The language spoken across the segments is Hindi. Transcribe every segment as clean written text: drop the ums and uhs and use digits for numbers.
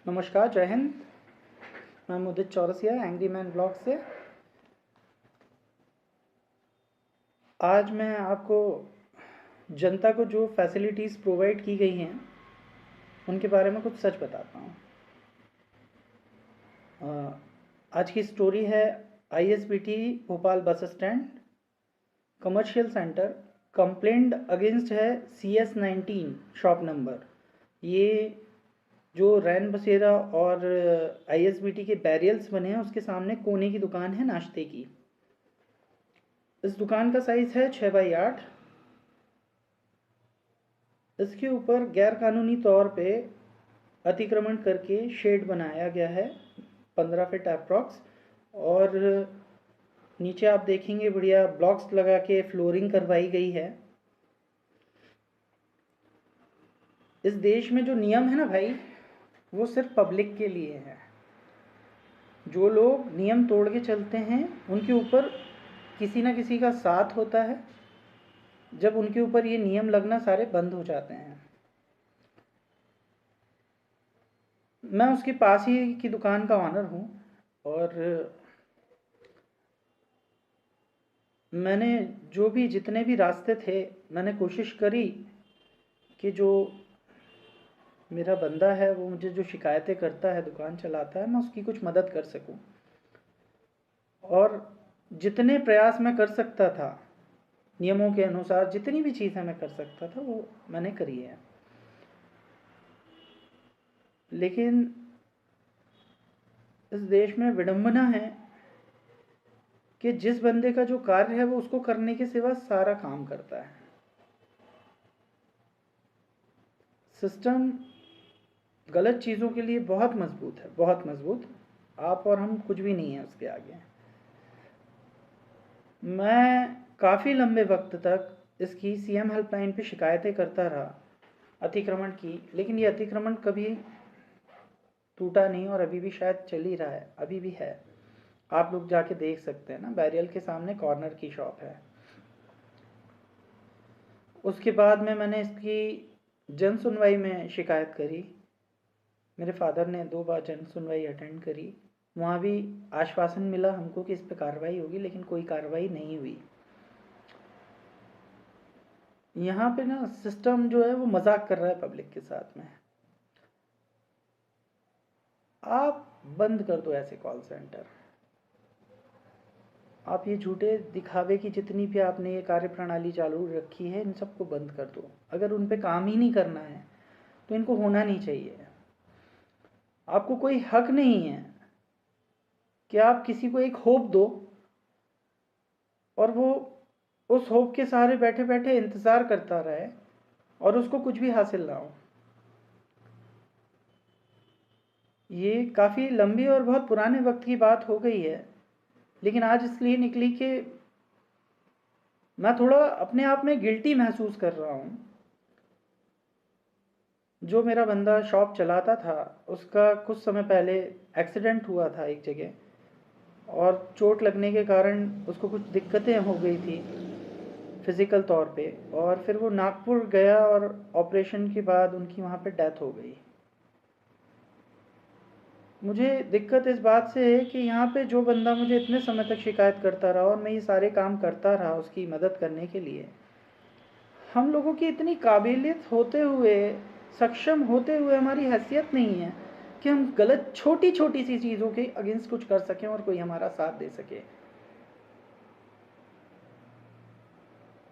नमस्कार, जय हिंद। मैं मुदित चौरसिया, एंग्री मैन ब्लॉग से। आज मैं आपको जनता को जो फैसिलिटीज़ प्रोवाइड की गई हैं उनके बारे में कुछ सच बताता हूँ। आज की स्टोरी है ISBT Bhopal bus stand commercial centre. Complaint against है CS19 शॉप नंबर। ये जो रैन बसेरा और ISBT के बैरियल्स बने हैं उसके सामने कोने की दुकान है नाश्ते की। इस दुकान का साइज़ है 6x8। इसके ऊपर गैर कानूनी तौर पे अतिक्रमण करके शेड बनाया गया है 15 फीट अप्रॉक्स, और नीचे आप देखेंगे बढ़िया ब्लॉक्स लगा के फ्लोरिंग करवाई गई है। इस देश में जो नियम है ना भाई, वो सिर्फ पब्लिक के लिए है। जो लोग नियम तोड़ के चलते हैं उनके ऊपर किसी ना किसी का साथ होता है। जब उनके ऊपर ये नियम लगना सारे बंद हो जाते हैं। मैं उसके पास ही की दुकान का ऑनर हूँ, और मैंने जो भी जितने भी रास्ते थे मैंने कोशिश करी कि जो मेरा बंदा है वो मुझे जो शिकायतें करता है, दुकान चलाता है, मैं उसकी कुछ मदद कर सकूं। और जितने प्रयास मैं कर सकता था नियमों के अनुसार, जितनी भी चीज़ें मैं कर सकता था वो मैंने करी है। लेकिन इस देश में विडंबना है कि जिस बंदे का जो कार्य है वो उसको करने के सिवा सारा काम करता है। सिस्टम गलत चीज़ों के लिए बहुत मजबूत है, बहुत मजबूत। आप और हम कुछ भी नहीं है उसके आगे। मैं काफ़ी लंबे वक्त तक इसकी CM हेल्पलाइन पे शिकायतें करता रहा अतिक्रमण की, लेकिन ये अतिक्रमण कभी टूटा नहीं और अभी भी शायद चल ही रहा है, अभी भी है। आप लोग जाके देख सकते हैं ना, बैरियल के सामने कॉर्नर की शॉप है। उसके बाद में मैंने इसकी जन सुनवाई में शिकायत करी। मेरे फादर ने 2 बार जन सुनवाई अटेंड करी। वहाँ भी आश्वासन मिला हमको कि इस पर कार्रवाई होगी, लेकिन कोई कार्रवाई नहीं हुई। यहाँ पे ना सिस्टम जो है वो मजाक कर रहा है पब्लिक के साथ में। आप बंद कर दो ऐसे कॉल सेंटर। आप ये झूठे दिखावे की जितनी भी आपने ये कार्य प्रणाली चालू रखी है, इन सबको बंद कर दो। अगर उन पे काम ही नहीं करना है तो इनको होना नहीं चाहिए। आपको कोई हक नहीं है कि आप किसी को एक होप दो और वो उस होप के सहारे बैठे बैठे इंतज़ार करता रहे और उसको कुछ भी हासिल ना हो। ये काफ़ी लंबी और बहुत पुराने वक्त की बात हो गई है, लेकिन आज इसलिए निकली कि मैं थोड़ा अपने आप में गिल्टी महसूस कर रहा हूँ। जो मेरा बंदा शॉप चलाता था उसका कुछ समय पहले एक्सीडेंट हुआ था एक जगह, और चोट लगने के कारण उसको कुछ दिक्कतें हो गई थी फिज़िकल तौर पे, और फिर वो नागपुर गया और ऑपरेशन के बाद उनकी वहाँ पे डेथ हो गई। मुझे दिक्कत इस बात से है कि यहाँ पे जो बंदा मुझे इतने समय तक शिकायत करता रहा और मैं ये सारे काम करता रहा उसकी मदद करने के लिए, हम लोगों की इतनी काबिलियत होते हुए, सक्षम होते हुए हमारी हैसियत नहीं है कि हम गलत छोटी छोटी सी चीज़ों के अगेंस्ट कुछ कर सकें और कोई हमारा साथ दे सके।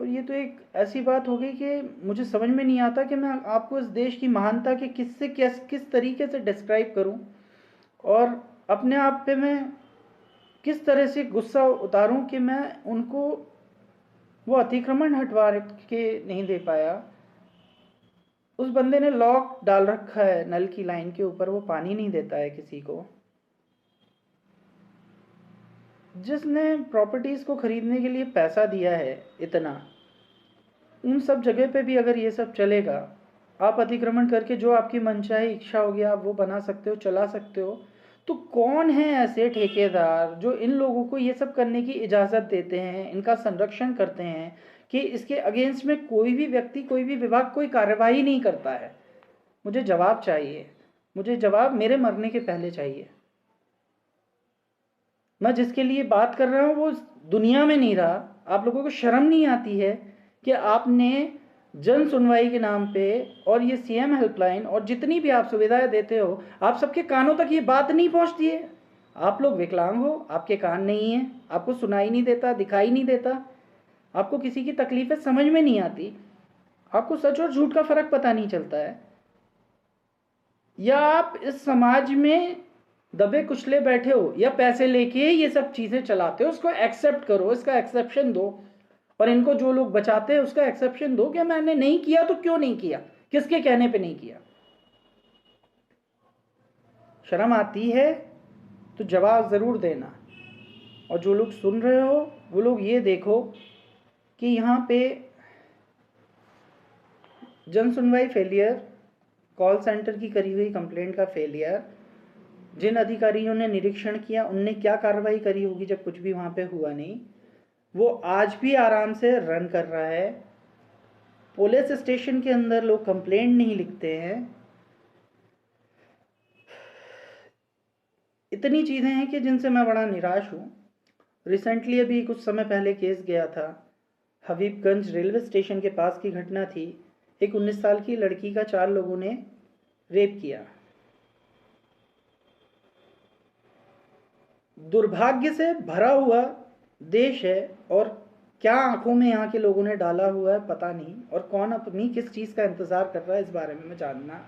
और ये तो एक ऐसी बात हो गई कि मुझे समझ में नहीं आता कि मैं आपको इस देश की महानता के किस तरीके से डिस्क्राइब करूं, और अपने आप पे मैं किस तरह से गुस्सा उतारूं कि मैं उनको वो अतिक्रमण हटवा के नहीं दे पाया। उस बंदे ने लॉक डाल रखा है नल की लाइन के ऊपर, वो पानी नहीं देता है किसी को। जिसने प्रॉपर्टीज़ को खरीदने के लिए पैसा दिया है इतना, उन सब जगह पे भी अगर ये सब चलेगा, आप अतिक्रमण करके जो आपकी मनचाही इच्छा होगी आप वो बना सकते हो, चला सकते हो, तो कौन है ऐसे ठेकेदार जो इन लोगों को ये सब करने की इजाज़त देते हैं, इनका संरक्षण करते हैं कि इसके अगेंस्ट में कोई भी व्यक्ति, कोई भी विभाग कोई कार्रवाई नहीं करता है? मुझे जवाब चाहिए। मुझे जवाब मेरे मरने के पहले चाहिए। मैं जिसके लिए बात कर रहा हूँ वो दुनिया में नहीं रहा। आप लोगों को शर्म नहीं आती है कि आपने जन सुनवाई के नाम पे और ये सीएम हेल्पलाइन और जितनी भी आप सुविधाएं देते हो, आप सबके कानों तक ये बात नहीं पहुंचती है। आप लोग विकलांग हो, आपके कान नहीं है, आपको सुनाई नहीं देता, दिखाई नहीं देता, आपको किसी की तकलीफें समझ में नहीं आती, आपको सच और झूठ का फर्क पता नहीं चलता है, या आप इस समाज में दबे कुचले बैठे हो, या पैसे लेके ये सब चीजें चलाते हो। उसको एक्सेप्ट करो, इसका एक्सेप्शन दो, और इनको जो लोग बचाते हैं उसका एक्सेप्शन दो कि मैंने नहीं किया तो क्यों नहीं किया, किसके कहने पे नहीं किया। शर्म आती है तो जवाब जरूर देना। और जो लोग सुन रहे हो वो लोग ये देखो कि यहाँ पे जन सुनवाई फेलियर, कॉल सेंटर की करी हुई कंप्लेंट का फेलियर, जिन अधिकारियों ने निरीक्षण किया उनने क्या कार्रवाई करी होगी जब कुछ भी वहाँ पे हुआ नहीं, वो आज भी आराम से रन कर रहा है। पुलिस स्टेशन के अंदर लोग कंप्लेंट नहीं लिखते हैं। इतनी चीज़ें हैं कि जिनसे मैं बड़ा निराश हूँ। रिसेंटली अभी कुछ समय पहले केस गया था, हबीबगंज रेलवे स्टेशन के पास की घटना थी। एक 19 साल की लड़की का 4 लोगों ने रेप किया। दुर्भाग्य से भरा हुआ देश है, और क्या आंखों में यहाँ के लोगों ने डाला हुआ है पता नहीं, और कौन अपनी किस चीज़ का इंतज़ार कर रहा है इस बारे में मैं जानना,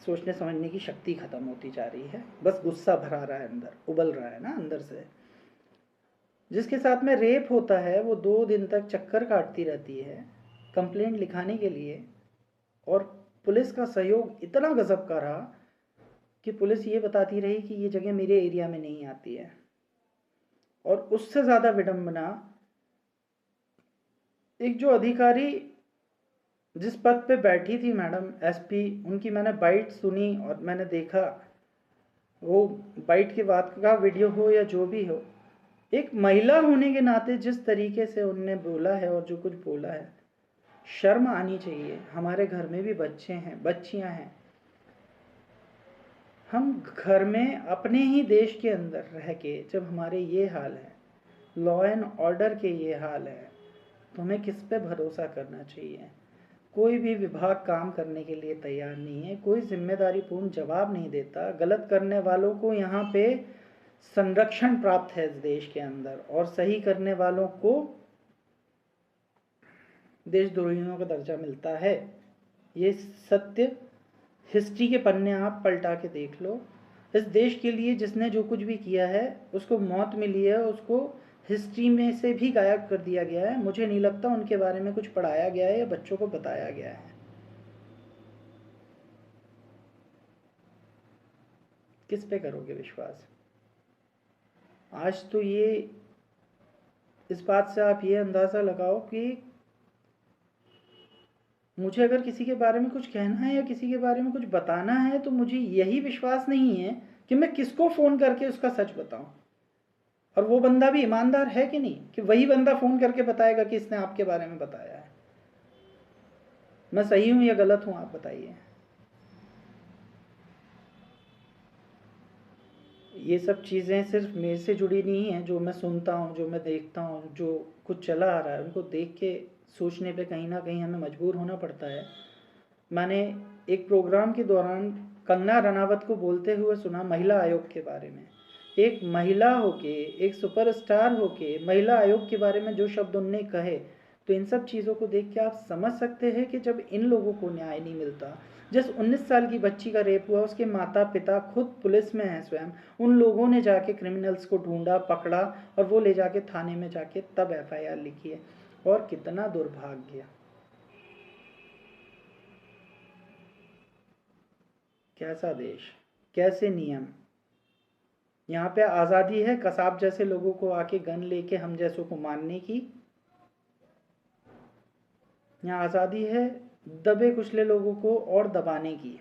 सोचने समझने की शक्ति खत्म होती जा रही है। बस गुस्सा भरा रहा है अंदर, उबल रहा है ना अंदर से। जिसके साथ में रेप होता है वो 2 दिन तक चक्कर काटती रहती है कंप्लेंट लिखाने के लिए, और पुलिस का सहयोग इतना गजब का रहा कि पुलिस ये बताती रही कि ये जगह मेरे एरिया में नहीं आती है। और उससे ज़्यादा विडंबना, एक जो अधिकारी जिस पद पे बैठी थी मैडम एसपी, उनकी मैंने बाइट सुनी और मैंने देखा, वो बाइट के बाद का वीडियो हो या जो भी हो, एक महिला होने के नाते जिस तरीके से उनने बोला है और जो कुछ बोला है, शर्म आनी चाहिए। हमारे घर में भी बच्चे हैं, बच्चियां हैं। हम घर में अपने ही देश के अंदर रह के जब हमारे ये हाल है, लॉ एंड ऑर्डर के ये हाल है, तो हमें किस पे भरोसा करना चाहिए। कोई भी विभाग काम करने के लिए तैयार नहीं है, कोई जिम्मेदारीपूर्ण जवाब नहीं देता। गलत करने वालों को यहाँ पे संरक्षण प्राप्त है इस देश के अंदर, और सही करने वालों को देशद्रोहियों का दर्जा मिलता है। ये सत्य हिस्ट्री के पन्ने आप पलटा के देख लो। इस देश के लिए जिसने जो कुछ भी किया है उसको मौत मिली है, उसको हिस्ट्री में से भी गायब कर दिया गया है। मुझे नहीं लगता उनके बारे में कुछ पढ़ाया गया है या बच्चों को बताया गया है। किस पे करोगे विश्वास? आज तो ये, इस बात से आप ये अंदाज़ा लगाओ कि मुझे अगर किसी के बारे में कुछ कहना है या किसी के बारे में कुछ बताना है तो मुझे यही विश्वास नहीं है कि मैं किसको फ़ोन करके उसका सच बताऊं, और वो बंदा भी ईमानदार है कि नहीं, कि वही बंदा फ़ोन करके बताएगा कि इसने आपके बारे में बताया है। मैं सही हूं या गलत हूं, आप बताइए। ये सब चीज़ें सिर्फ मेरे से जुड़ी नहीं हैं। जो मैं सुनता हूँ, जो मैं देखता हूँ, जो कुछ चला आ रहा है, उनको देख के सोचने पे कहीं ना कहीं हमें मजबूर होना पड़ता है। मैंने एक प्रोग्राम के दौरान कंगना रनावत को बोलते हुए सुना महिला आयोग के बारे में। एक महिला होके, एक सुपरस्टार होके महिला आयोग के बारे में जो शब्द उनने कहे, तो इन सब चीज़ों को देख के आप समझ सकते हैं कि जब इन लोगों को न्याय नहीं मिलता, जिस 19 साल की बच्ची का रेप हुआ उसके माता पिता खुद पुलिस में हैं स्वयं, उन लोगों ने जाके क्रिमिनल्स को ढूंढा, पकड़ा, और वो ले जाके थाने में जाके तब एफआईआर लिखी है। और कितना दुर्भाग्य, कैसा देश, कैसे नियम। यहाँ पे आज़ादी है कसाब जैसे लोगों को आके गन लेके हम जैसों को मारने की। यहाँ आज़ादी है दबे कुचले लोगों को और दबाने की।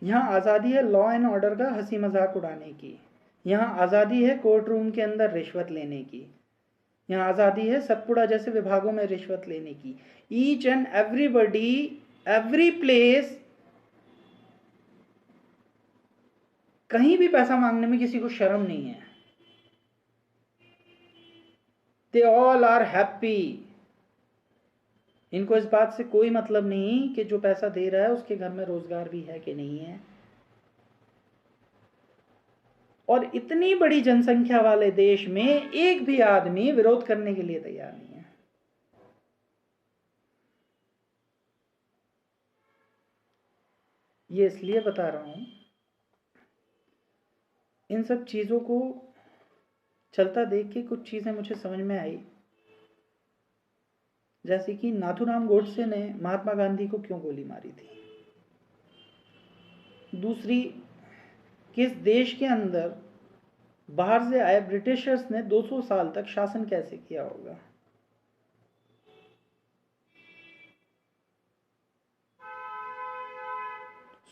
यहाँ आज़ादी है लॉ एंड ऑर्डर का हंसी मजाक उड़ाने की। यहाँ आज़ादी है कोर्ट रूम के अंदर रिश्वत लेने की। यहाँ आज़ादी है सतपुड़ा जैसे विभागों में रिश्वत लेने की। Each and everybody, every place कहीं भी पैसा मांगने में किसी को शर्म नहीं है। They all are happy. इनको इस बात से कोई मतलब नहीं कि जो पैसा दे रहा है उसके घर में रोजगार भी है कि नहीं है। और इतनी बड़ी जनसंख्या वाले देश में एक भी आदमी विरोध करने के लिए तैयार नहीं है। ये इसलिए बता रहा हूं, इन सब चीजों को चलता देख के कुछ चीजें मुझे समझ में आई, जैसे कि नाथूराम गोडसे ने महात्मा गांधी को क्यों गोली मारी थी। दूसरी, किस देश के अंदर बाहर से आए ब्रिटिशर्स ने 200 साल तक शासन कैसे किया होगा।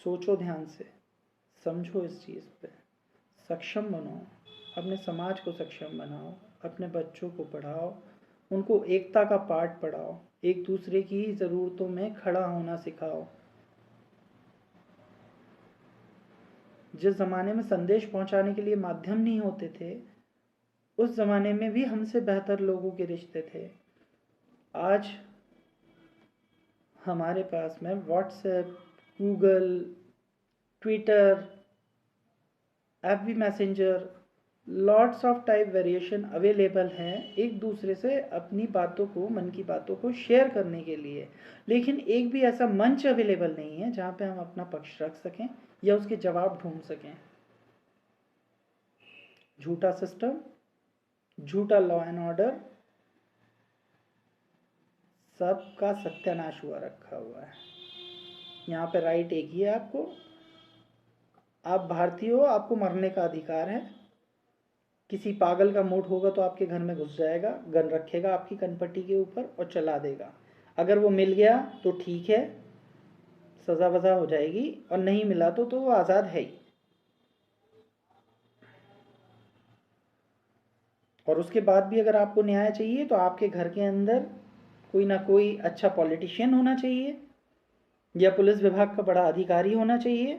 सोचो ध्यान से, समझो इस चीज पे, सक्षम बनो, अपने समाज को सक्षम बनाओ, अपने बच्चों को पढ़ाओ, उनको एकता का पाठ पढ़ाओ, एक दूसरे की ज़रूरतों में खड़ा होना सिखाओ। जिस ज़माने में संदेश पहुंचाने के लिए माध्यम नहीं होते थे, उस ज़माने में भी हमसे बेहतर लोगों के रिश्ते थे। आज हमारे पास में WhatsApp, Google, Twitter, FB messenger, lots of type variation available हैं एक दूसरे से अपनी बातों को, मन की बातों को शेयर करने के लिए। लेकिन एक भी ऐसा मंच अवेलेबल नहीं है जहाँ पे हम अपना पक्ष रख सकें या उसके जवाब ढूंढ सकें। झूठा सिस्टम, झूठा लॉ एंड ऑर्डर, सबका सत्यानाश हुआ रखा हुआ है। यहाँ पे राइट एक ही है आपको, आप भारतीय हो, आपको मरने का अधिकार है। किसी पागल का मूड होगा तो आपके घर में घुस जाएगा, गन रखेगा आपकी कनपट्टी के ऊपर और चला देगा। अगर वो मिल गया तो ठीक है, सजा वजा हो जाएगी, और नहीं मिला तो वो आज़ाद है ही। और उसके बाद भी अगर आपको न्याय चाहिए तो आपके घर के अंदर कोई ना कोई अच्छा पॉलिटिशियन होना चाहिए या पुलिस विभाग का बड़ा अधिकारी होना चाहिए,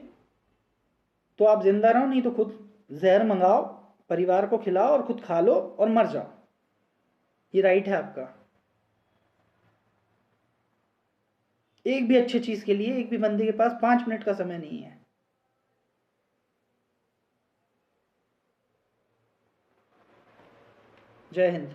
तो आप जिंदा रहो, नहीं तो खुद जहर मंगाओ, परिवार को खिलाओ और खुद खा लो और मर जाओ। ये राइट है आपका। एक भी अच्छी चीज के लिए एक भी बंदे के पास 5 मिनट का समय नहीं है। जय हिंद।